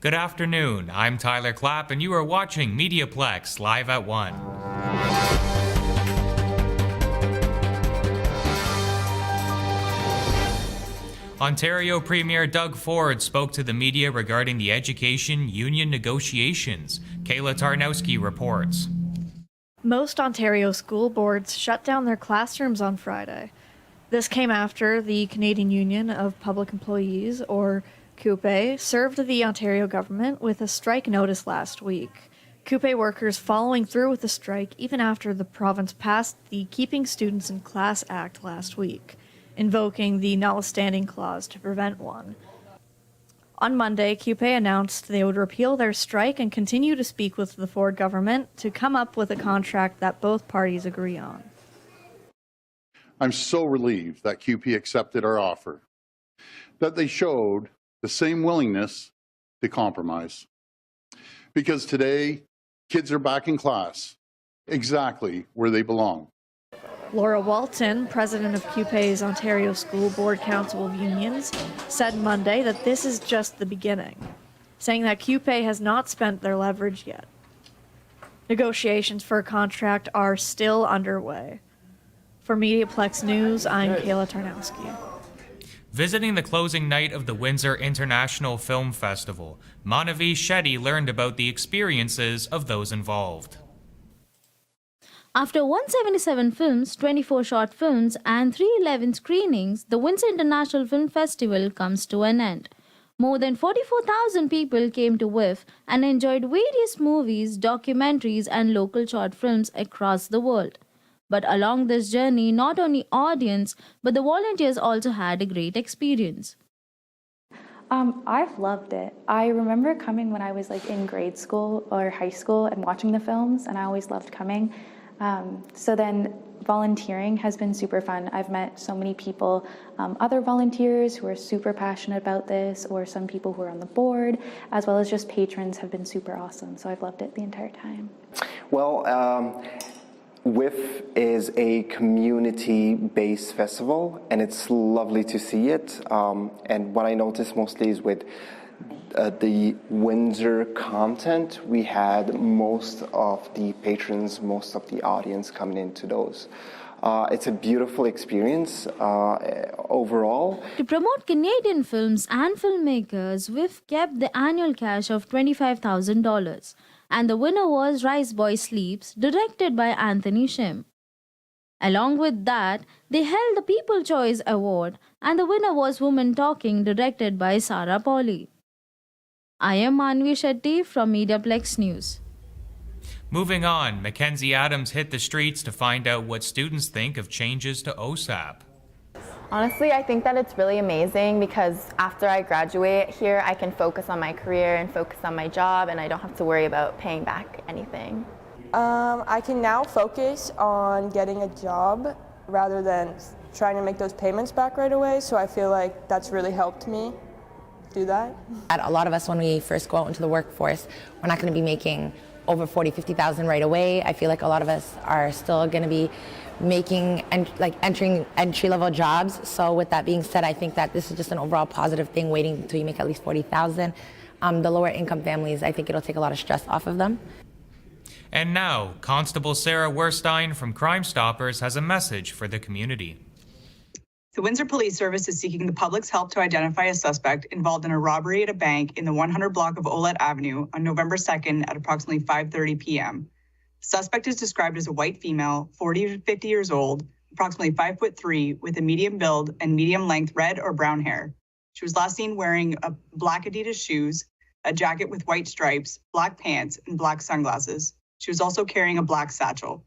Good afternoon, I'm Tyler Clapp and you are watching MediaPlex live at 1. Ontario Premier Doug Ford spoke to the media regarding the education union negotiations. Kayla Tarnowski reports. Most Ontario school boards shut down their classrooms on Friday. This came after the Canadian Union of Public Employees, or CUPE, served the Ontario government with a strike notice last week. CUPE workers following through with the strike even after the province passed the Keeping Students in Class Act last week, invoking the notwithstanding clause to prevent one. On Monday, CUPE announced they would repeal their strike and continue to speak with the Ford government to come up with a contract that both parties agree on. I'm so relieved that CUPE accepted our offer, that they showed the same willingness to compromise. Because today, kids are back in class, exactly where they belong. Laura Walton, president of CUPE's Ontario School Board Council of Unions, said Monday that this is just the beginning, saying that CUPE has not spent their leverage yet. Negotiations for a contract are still underway. For MediaPlex News, I'm Kayla Tarnowski. Visiting the closing night of the Windsor International Film Festival, Manavi Shetty learned about the experiences of those involved. After 177 films, 24 short films, and 311 screenings, the Windsor International Film Festival comes to an end. More than 44,000 people came to WIFF and enjoyed various movies, documentaries, and local short films across the world. But along this journey, not only audience, but the volunteers also had a great experience. I've loved it. I remember coming when I was in grade school or high school and watching the films, and I always loved coming. So then volunteering has been super fun. I've met so many people, other volunteers who are super passionate about this, or some people who are on the board, as well as just patrons have been super awesome. So I've loved it the entire time. Well, WIFF is a community-based festival, and it's lovely to see it. And what I noticed mostly is with the Windsor content, we had most of the patrons, most of the audience coming into those. It's a beautiful experience overall. To promote Canadian films and filmmakers, WIFF kept the annual cash of $25,000. And the winner was Rice Boy Sleeps, directed by Anthony Shim. Along with that, they held the People Choice Award, and the winner was Woman Talking, directed by Sarah Pauli. I am Manvi Shetty from MediaPlex News. Moving on, Mackenzie Adams hit the streets to find out what students think of changes to OSAP. Honestly, I think that it's really amazing because after I graduate here, I can focus on my career and focus on my job, and I don't have to worry about paying back anything. I can now focus on getting a job rather than trying to make those payments back right away, so I feel like that's really helped me do that. A lot of us, when we first go out into the workforce, we're not going to be making over $40,000-$50,000 right away. I feel like a lot of us are still going to be making and entering entry-level jobs. So with that being said, I think that this is just an overall positive thing, waiting until you make at least $40,000. The lower income families, I think it'll take a lot of stress off of them. And now, Constable Sarah Werstein from Crime Stoppers has a message for the community. The Windsor Police Service is seeking the public's help to identify a suspect involved in a robbery at a bank in the 100 block of Olette Avenue on November 2nd at approximately 5:30 p.m. The suspect is described as a white female, 40 to 50 years old, approximately 5'3", with a medium build and medium length red or brown hair. She was last seen wearing a black Adidas shoes, a jacket with white stripes, black pants, and black sunglasses. She was also carrying a black satchel.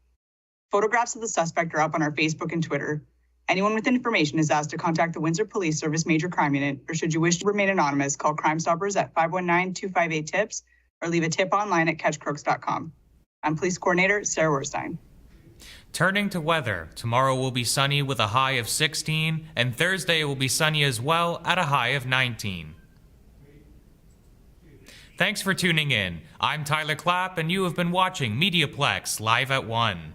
Photographs of the suspect are up on our Facebook and Twitter. Anyone with information is asked to contact the Windsor Police Service Major Crime Unit, or should you wish to remain anonymous, call Crime Stoppers at 519-258-TIPS or leave a tip online at catchcrooks.com. I'm Police Coordinator Sarah Werstein. Turning to weather, tomorrow will be sunny with a high of 16, and Thursday will be sunny as well at a high of 19. Thanks for tuning in. I'm Tyler Clapp, and you have been watching MediaPlex Live at 1.